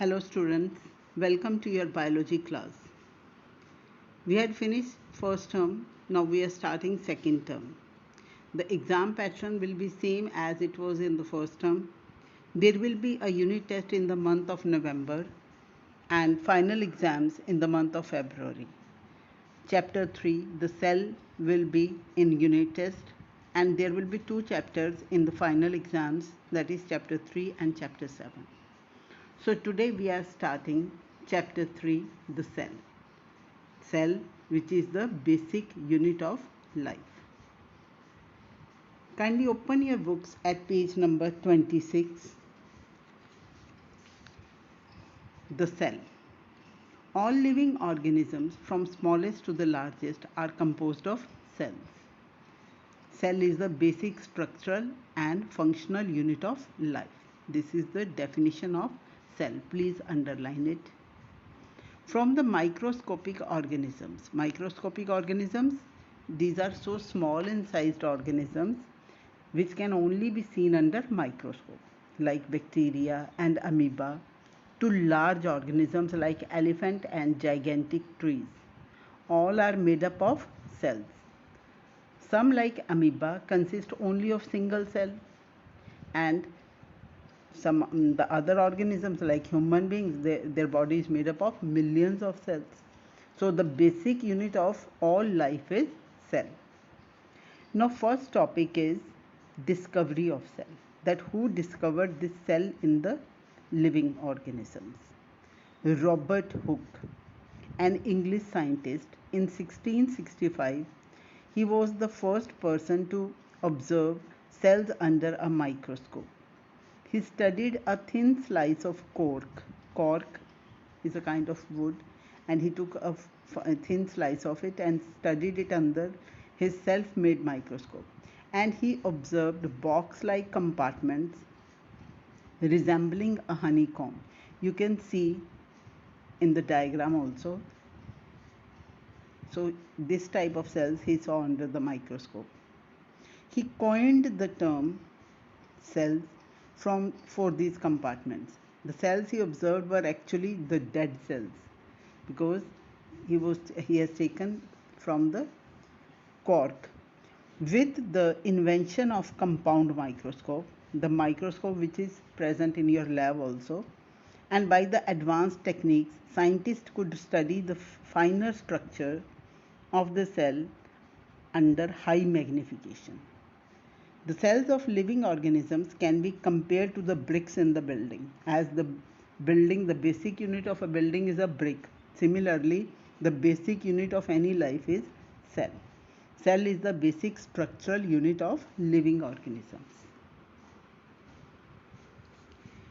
Hello students, welcome to your biology class. We had finished first term, now we are starting second term. The exam pattern will be same as it was in the first term. There will be a unit test in the month of November and final exams in the month of February. Chapter 3, the cell, will be in unit test and there will be two chapters in the final exams, that is chapter 3 and chapter 7. So today we are starting chapter 3, the cell. Cell, which is the basic unit of life. Kindly open your books at page number 26. The cell. All living organisms from smallest to the largest are composed of cells. Cell is the basic structural and functional unit of life. This is the definition of cell. Please underline it. From the microscopic organisms, these are so small in sized organisms which can only be seen under microscope, like bacteria and amoeba, to large organisms like elephant and gigantic trees. All are made up of cells. Some, like amoeba, consist only of single cell, and the other organisms like human beings, their body is made up of millions of cells. So the basic unit of all life is cell. Now first topic is discovery of cell, that who discovered this cell in the living organisms. Robert Hooke, an English scientist, in 1665, he was the first person to observe cells under a microscope. He studied a thin slice of cork. Cork is a kind of wood, and he took a thin slice of it and studied it under his self-made microscope. And he observed box-like compartments resembling a honeycomb. You can see in the diagram also. So this type of cells he saw under the microscope. He coined the term cells for these compartments. The cells he observed were actually the dead cells, because he has taken from the cork. With the invention of compound microscope, the microscope which is present in your lab also, and by the advanced techniques, scientists could study the finer structure of the cell under high magnification. The cells of living organisms can be compared to the bricks in the building. As the basic unit of a building is a brick. Similarly, the basic unit of any life is cell. Cell is the basic structural unit of living organisms.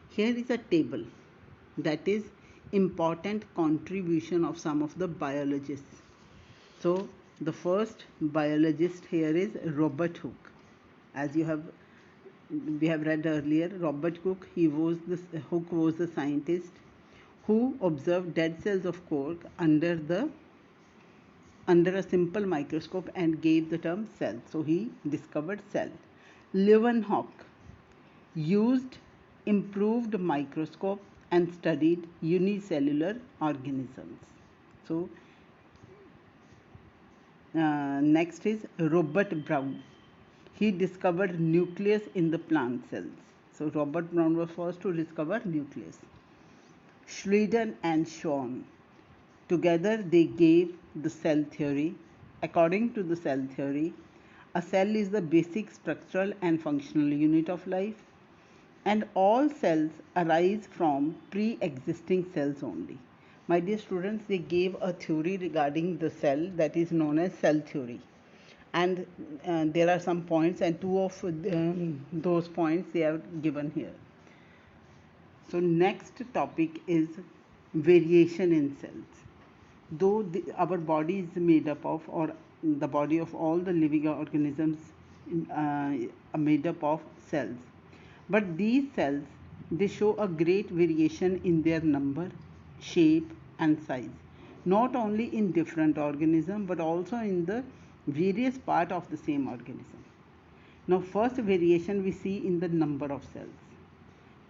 Here is a table that is important contribution of some of the biologists. So the first biologist here is Robert Hooke. As we have read earlier, Robert Hooke, Hooke was the scientist who observed dead cells of cork under a simple microscope and gave the term cell. So he discovered cell. Leeuwenhoek used improved microscope and studied unicellular organisms. So next is Robert Brown. He discovered nucleus in the plant cells. So Robert Brown was first to discover nucleus. Schleiden and Schwann, together they gave the cell theory. According to the cell theory, a cell is the basic structural and functional unit of life, and all cells arise from pre-existing cells only. My dear students, they gave a theory regarding the cell that is known as cell theory. And there are some points, and two of those points they are given here. So next topic is variation in cells. Though our body is made up of, or the body of all the living organisms are made up of cells, but these cells, they show a great variation in their number, shape and size, not only in different organisms but also in the various parts of the same organism. Now first variation we see in the number of cells.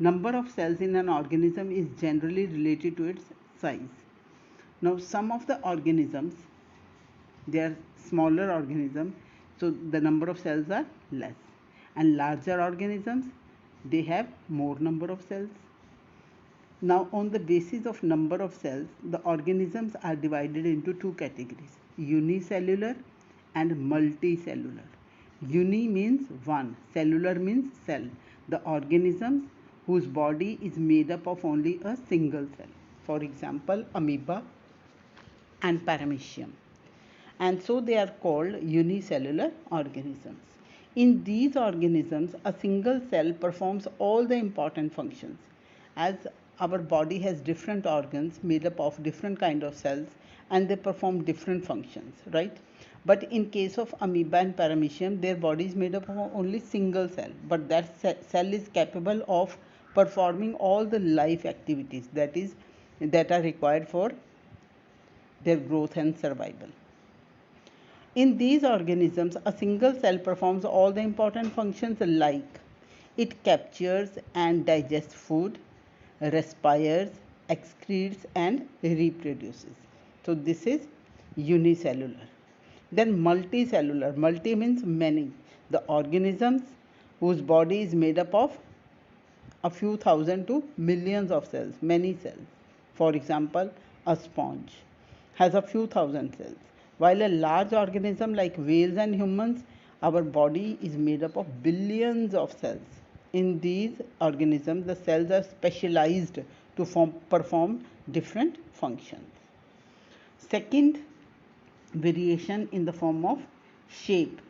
Number of cells in an organism is generally related to its size. Now some of the organisms, they are smaller organisms, so the number of cells are less, and larger organisms, they have more number of cells. Now on the basis of number of cells, the organisms are divided into two categories: unicellular and multicellular. Uni means one, cellular means cell, the organisms whose body is made up of only a single cell, for example amoeba and paramecium, and so they are called unicellular organisms. In these organisms, a single cell performs all the important functions. As our body has different organs made up of different kind of cells, and they perform different functions, right? But in case of amoeba and paramecium, their body is made up of only single cell, but that cell is capable of performing all the life activities that are required for their growth and survival. In these organisms, a single cell performs all the important functions like it captures and digests food, respires, excretes, and reproduces. So this is unicellular. Then multicellular. Multi means many. The organisms whose body is made up of a few thousand to millions of cells, many cells. For example, a sponge has a few thousand cells, while a large organism like whales and humans, our body is made up of billions of cells. In these organisms, the cells are specialized to perform different functions. Second variation in the form of shape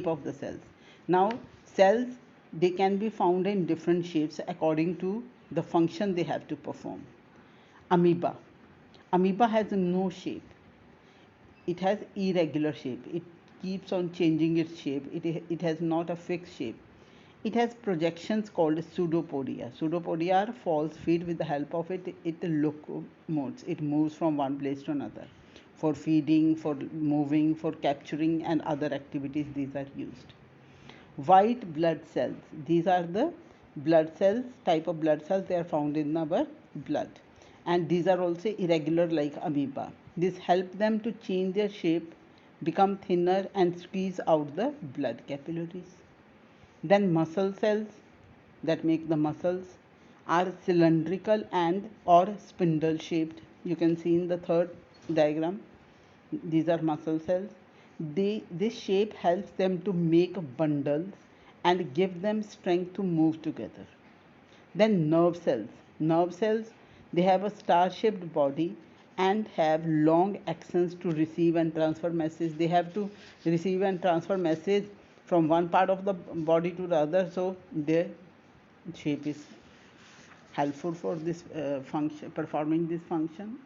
of the cells. Now cells, they can be found in different shapes according to the function they have to perform. Amoeba has no shape, it has irregular shape, it keeps on changing its shape, it has not a fixed shape. It has projections called pseudopodia. Pseudopodia are false feet. With the help of it locomotes. It moves from one place to another. For feeding, for moving, for capturing, and other activities, these are used. White blood cells. These are the blood cells, type of blood cells, they are found in our blood. And these are also irregular like amoeba. This helps them to change their shape, become thinner, and squeeze out the blood capillaries. Then muscle cells that make the muscles are cylindrical and or spindle shaped. You can see in the third diagram, these are muscle cells. This shape helps them to make bundles and give them strength to move together. Then nerve cells, they have a star shaped body and have long axons to receive and transfer messages. They have to receive and transfer message from one part of the body to the other, so their shape is helpful for this function, performing this function.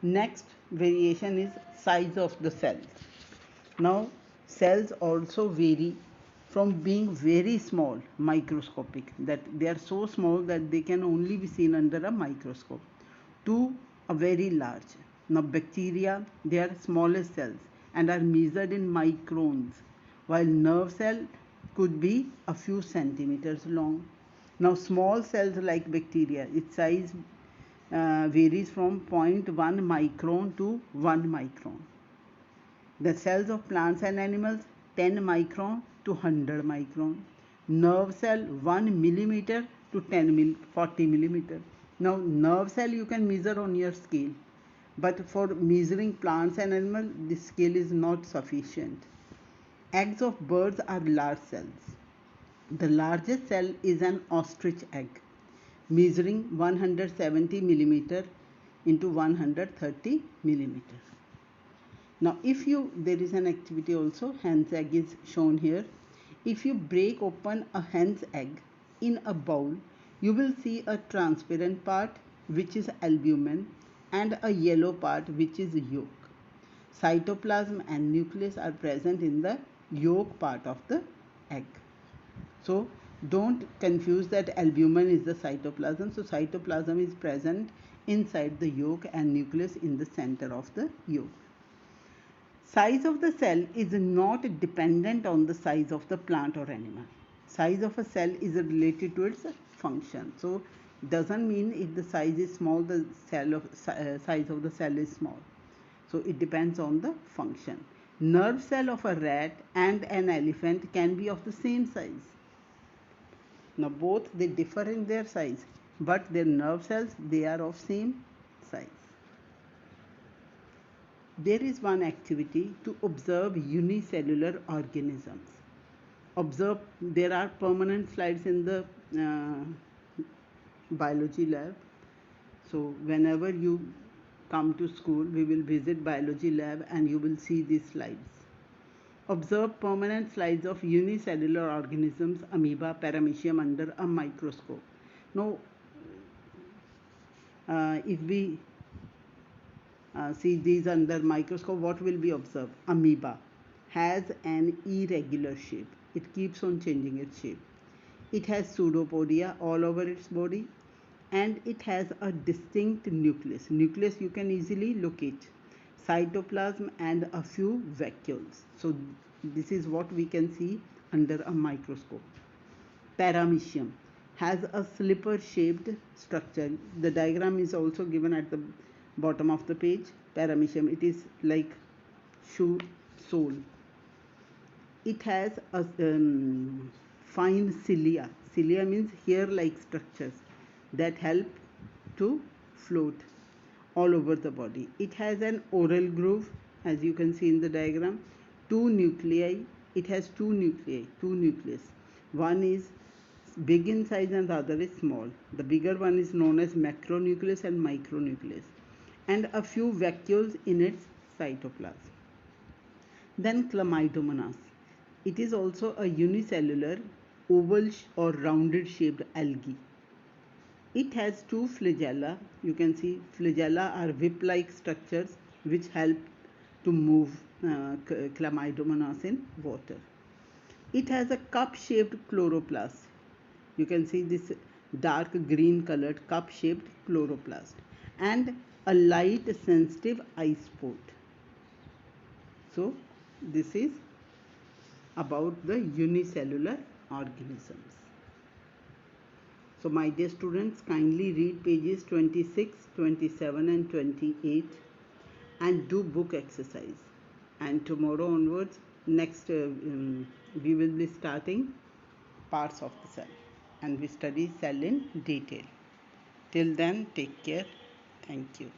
Next variation is size of the cells. Now cells also vary from being very small, microscopic, that they are so small that they can only be seen under a microscope, to a very large. Now bacteria, they are smallest cells and are measured in microns, while nerve cell could be a few centimeters long. Now small cells like bacteria, its size varies from 0.1 micron to 1 micron. The cells of plants and animals, 10 micron to 100 micron. Nerve cell, 1 millimeter to 40 millimeter. Now nerve cell you can measure on your scale, but for measuring plants and animals, this scale is not sufficient. Eggs of birds are large cells. The largest cell is an ostrich egg, measuring 170 millimeter into 130 millimeter. Now there is an activity also, hen's egg is shown here. If you break open a hen's egg in a bowl, you will see a transparent part which is albumin and a yellow part which is yolk. Cytoplasm and nucleus are present in the yolk part of the egg. So don't confuse that albumin is the cytoplasm. So cytoplasm is present inside the yolk and nucleus in the center of the yolk. Size of the cell is not dependent on the size of the plant or animal. Size of a cell is related to its function. So doesn't mean if the size is small, the size of the cell is small. So it depends on the function. Nerve cell of a rat and an elephant can be of the same size. Now both they differ in their size, but their nerve cells, they are of same size. There is one activity to observe unicellular organisms. Observe, there are permanent slides in the biology lab. So whenever you come to school, we will visit biology lab and you will see these slides. Observe permanent slides of unicellular organisms, amoeba, paramecium under a microscope. Now, if we see these under microscope, what will be observed? Amoeba has an irregular shape. It keeps on changing its shape. It has pseudopodia all over its body, and it has a distinct nucleus. Nucleus you can easily locate. Cytoplasm and a few vacuoles. So this is what we can see under a microscope. Paramecium has a slipper shaped structure. The diagram is also given at the bottom of the page. Paramecium, it is like shoe sole. It has a fine cilia. Cilia means hair like structures that help to float all over the body. It has an oral groove, as you can see in the diagram. Two nuclei. It has two nucleus. One is big in size and the other is small. The bigger one is known as macronucleus and micronucleus, and a few vacuoles in its cytoplasm. Then Chlamydomonas. It is also a unicellular, oval or rounded shaped algae. It has two flagella. You can see flagella are whip-like structures which help to move Chlamydomonas in water. It has a cup-shaped chloroplast. You can see this dark green colored cup-shaped chloroplast and a light sensitive eye spot. So this is about the unicellular organisms. So my dear students, kindly read pages 26, 27 and 28 and do book exercise. And tomorrow onwards, next we will be starting parts of the cell and we study cell in detail. Till then, take care. Thank you.